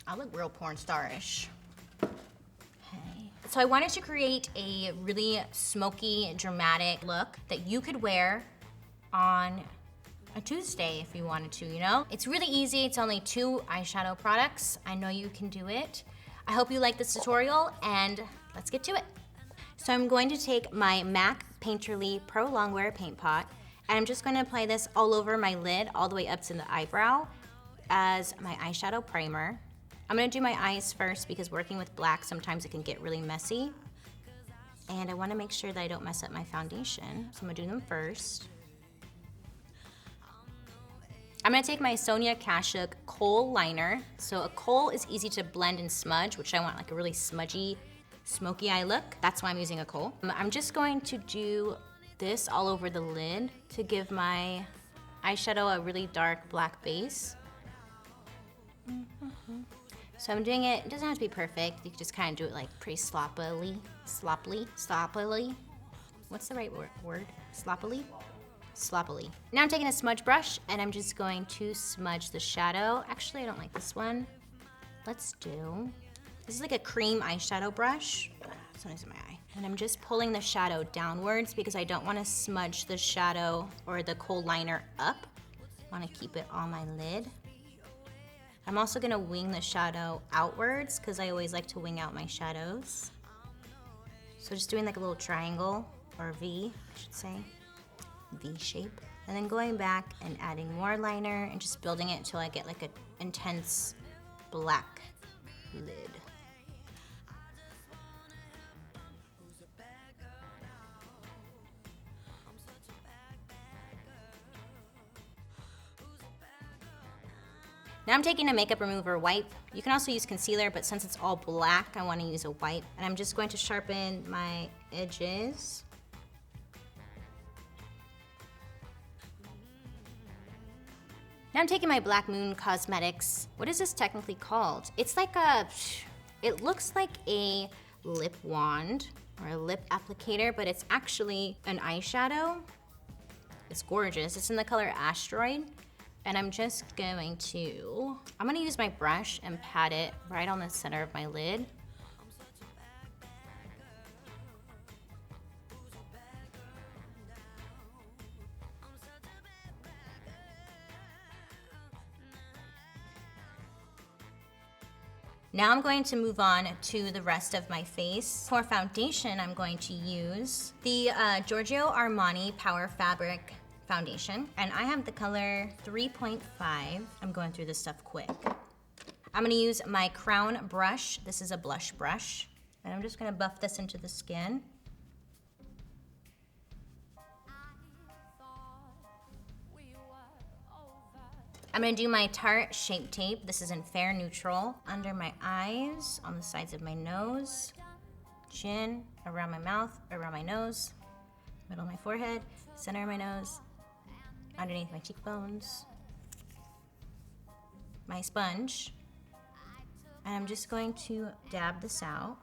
I look real porn star-ish. Okay. So I wanted to create a really smoky, dramatic look that you could wear on a Tuesday if you wanted to, you know? It's really easy. It's only 2 eyeshadow products. I know you can do it. I hope you like this tutorial, and let's get to it. So I'm going to take my MAC Painterly Pro Longwear Paint Pot, and I'm just going to apply this all over my lid, all the way up to the eyebrow as my eyeshadow primer. I'm going to do my eyes first because working with black, sometimes it can get really messy. And I want to make sure that I don't mess up my foundation, so I'm going to do them first. I'm gonna take my Sonia Kashuk Kohl liner. So a Kohl is easy to blend and smudge, which I want like a really smudgy, smoky eye look. That's why I'm using a Kohl. I'm just going to do this all over the lid to give my eyeshadow a really dark black base. So I'm doing it doesn't have to be perfect. You can just kind of do it like pretty sloppily. What's the right word? Sloppily. Now I'm taking a smudge brush and I'm just going to smudge the shadow. Actually, I don't like this one. This is like a cream eyeshadow brush. It's nice in my eye. And I'm just pulling the shadow downwards because I don't want to smudge the shadow or the Kohl liner up. I want to keep it on my lid. I'm also gonna wing the shadow outwards because I always like to wing out my shadows. So just doing like a little triangle, or V, I should say. V shape, and then going back and adding more liner and just building it until I get like an intense black lid. Now I'm taking a makeup remover wipe. You can also use concealer, but since it's all black, I want to use a wipe. And I'm just going to sharpen my edges. Now I'm taking my Blackmoon Cosmetics. What is this technically called? It's like it looks like a lip wand or a lip applicator, but it's actually an eyeshadow. It's gorgeous. It's in the color Asteroid. And I'm just going to, I'm gonna use my brush and pat it right on the center of my lid. Now I'm going to move on to the rest of my face. For foundation, I'm going to use the Giorgio Armani Power Fabric Foundation. And I have the color 3.5. I'm going through this stuff quick. I'm gonna use my Crown brush. This is a blush brush. And I'm just gonna buff this into the skin. I'm gonna do my Tarte Shape Tape. This is in Fair Neutral. Under my eyes, on the sides of my nose, chin, around my mouth, around my nose, middle of my forehead, center of my nose, underneath my cheekbones, my sponge. And I'm just going to dab this out.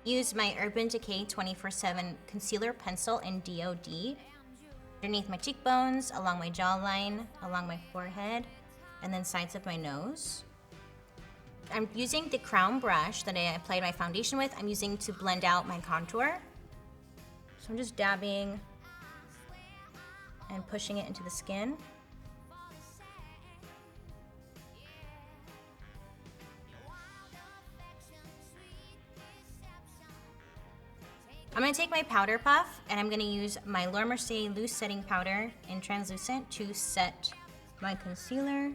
Use my Urban Decay 24/7 Concealer Pencil in DOD underneath my cheekbones, along my jawline, along my forehead, and then sides of my nose. I'm using the Crown brush that I applied my foundation with. I'm using to blend out my contour. So I'm just dabbing and pushing it into the skin. I'm gonna take my powder puff and I'm gonna use my Mercier loose setting powder in translucent to set my concealer.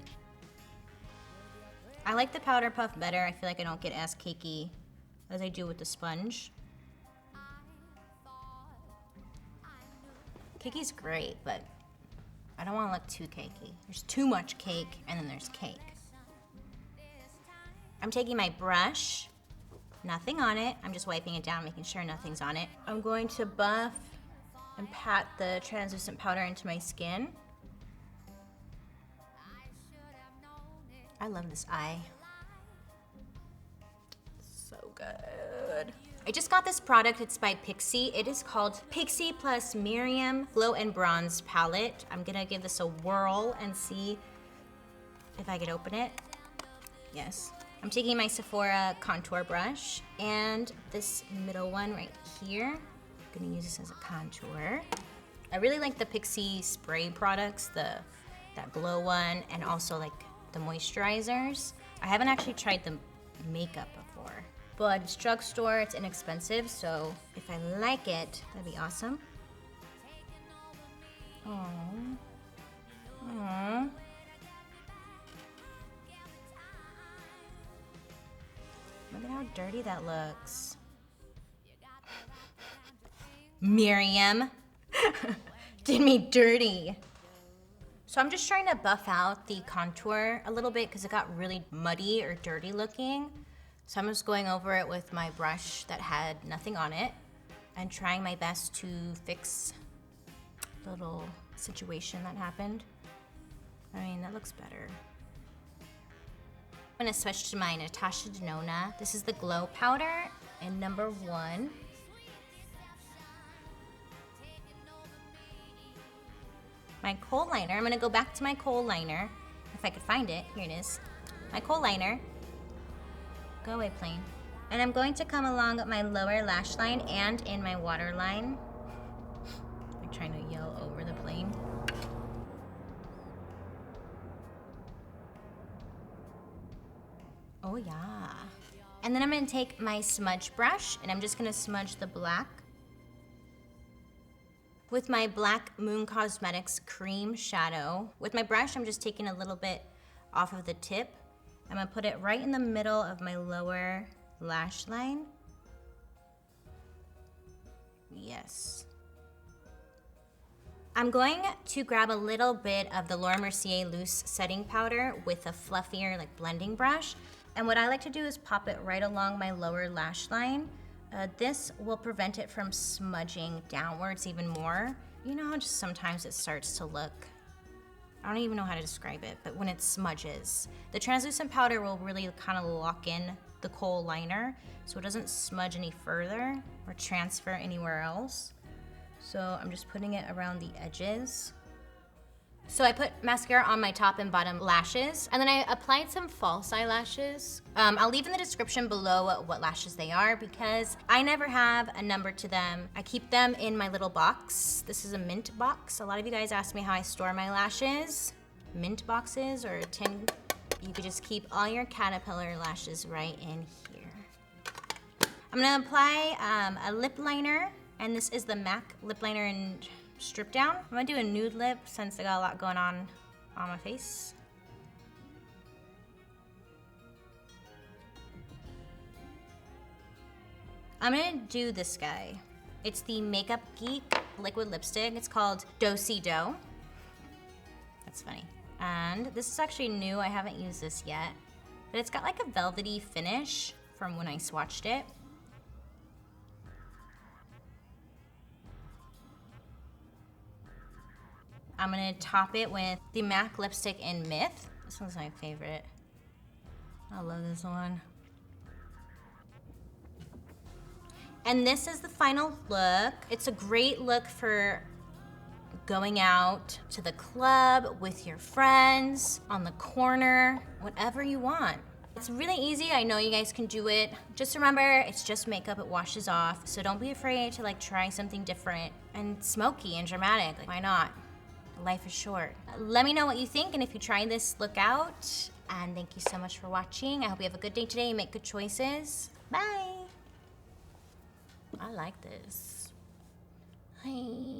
I like the powder puff better. I feel like I don't get as cakey as I do with the sponge. Cakey's great, but I don't wanna look too cakey. There's too much cake and then there's cake. I'm taking my brush. Nothing on it. I'm just wiping it down, making sure nothing's on it. I'm going to buff and pat the translucent powder into my skin. I love this eye. So good. I just got this product, it's by Pixi. It is called Pixi plus Miriam Glow and Bronze Palette. I'm gonna give this a whirl and see if I could open it. Yes. I'm taking my Sephora contour brush and this middle one right here. I'm gonna use this as a contour. I really like the Pixi spray products, that glow one, and also like the moisturizers. I haven't actually tried the makeup before, but it's drugstore, it's inexpensive, so if I like it, that'd be awesome. Aww. Aww. Look at how dirty that looks. Miriam did me dirty. So I'm just trying to buff out the contour a little bit because it got really muddy or dirty looking. So I'm just going over it with my brush that had nothing on it and trying my best to fix the little situation that happened. I mean, that looks better. I'm gonna switch to my Natasha Denona. This is the Glow Powder in number 1. My Kohl liner, I'm gonna go back to my Kohl liner. If I could find it, here it is. My Kohl liner. Go away, plane. And I'm going to come along my lower lash line and in my waterline. I'm trying to yell over the plane. Oh yeah. And then I'm gonna take my smudge brush and I'm just gonna smudge the black with my Blackmoon Cosmetics cream shadow. With my brush, I'm just taking a little bit off of the tip. I'm gonna put it right in the middle of my lower lash line. Yes. I'm going to grab a little bit of the Laura Mercier loose setting powder with a fluffier like blending brush. And what I like to do is pop it right along my lower lash line. This will prevent it from smudging downwards even more. You know how just sometimes it starts to look, I don't even know how to describe it, but when it smudges. The translucent powder will really kind of lock in the Kohl liner so it doesn't smudge any further or transfer anywhere else. So I'm just putting it around the edges. So I put mascara on my top and bottom lashes, and then I applied some false eyelashes. I'll leave in the description below what lashes they are because I never have a number to them. I keep them in my little box. This is a mint box. A lot of you guys ask me how I store my lashes. Mint boxes or a tin. You could just keep all your caterpillar lashes right in here. I'm gonna apply a lip liner, and this is the MAC lip liner in Strip Down. I'm gonna do a nude lip since I got a lot going on my face. I'm gonna do this guy. It's the Makeup Geek liquid lipstick. It's called Do-Si Do. That's funny. And this is actually new. I haven't used this yet, but it's got like a velvety finish from when I swatched it. I'm gonna top it with the MAC lipstick in Myth. This one's my favorite. I love this one. And this is the final look. It's a great look for going out to the club with your friends, on the corner, whatever you want. It's really easy. I know you guys can do it. Just remember, it's just makeup, it washes off. So don't be afraid to like try something different and smoky and dramatic. Like, why not? Life is short. Let me know what you think, and if you try this, look out. And thank you so much for watching. I hope you have a good day today and make good choices. Bye. I like this. Hi.